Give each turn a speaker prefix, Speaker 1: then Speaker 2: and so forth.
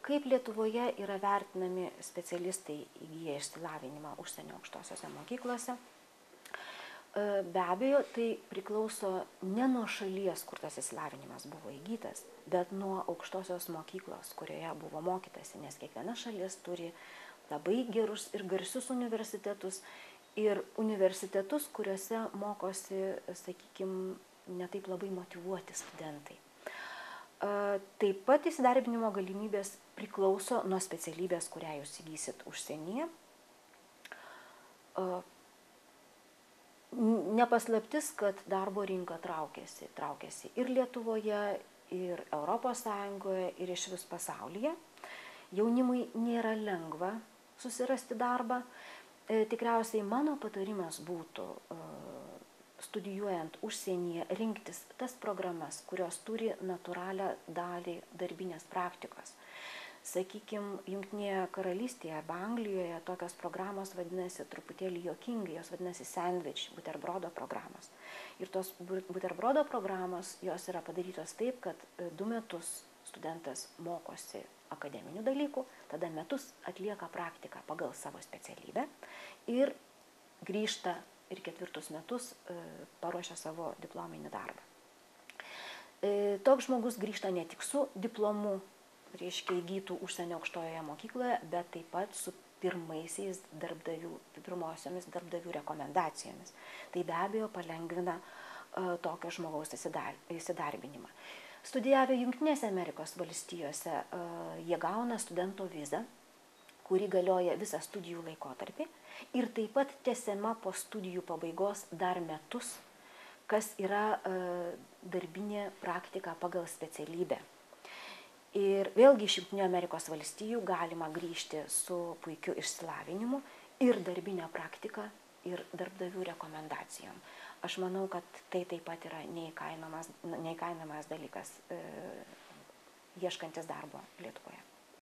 Speaker 1: Kaip Lietuvoje yra vertinami specialistai įgyję išsilavinimą užsienio aukštosiose mokyklose? Be abejo, tai priklauso ne nuo šalies, kur tas išsilavinimas buvo įgytas, bet nuo aukštosios mokyklos, kurioje buvo mokytasi, nes kiekviena šalis turi labai gerus ir garsius universitetus ir universitetus, kuriuose mokosi, sakykime, netaip labai motyvuoti studentai. Taip pat įsidarbinimo galimybės priklauso nuo specialybės, kurią jūs įgysit užsienyje. Nepaslaptis, kad darbo rinka traukiasi ir Lietuvoje, ir Europos Sąjungoje, ir iš vis pasaulyje. Jaunimui nėra lengva susirasti darbą. Tikriausiai mano patarimas būtų, studijuojant užsienyje, rinktis tas programas, kurios turi natūralią dalį darbinės praktikos. Sakykime, Jungtinėje karalystėje arba Anglijoje tokios programos vadinasi truputėlį juokingai, jos vadinasi sandwich, buterbrodo programos. Ir tos buterbrodo programos, jos yra padarytos taip, kad 2 metus studentas mokosi akademinių dalykų, tada metus atlieka praktiką pagal savo specialybę ir grįžta ir 4 metus paruošia savo diplominį darbą. Toks žmogus grįžta ne tik su diplomu, reiškia įgytų užsienio aukštojoje mokykloje, bet taip pat su pirmosiomis darbdavių rekomendacijomis. Tai be abejo palengvina tokio žmogaus įsidarbinimą. Studijavę Jungtinėse Amerikos valstijose, jie gauna studento vizą, kuri galioja visą studijų laikotarpį ir taip pat tęsiama po studijų pabaigos dar metus, kas yra darbinė praktika pagal specialybę. Ir vėlgi iš Jungtinių Amerikos valstijų galima grįžti su puikiu išsilavinimu ir darbinė praktika ir darbdavių rekomendacijom. Aš manau, kad tai taip pat yra neįkainojamas dalykas ieškantis darbo Lietuvoje.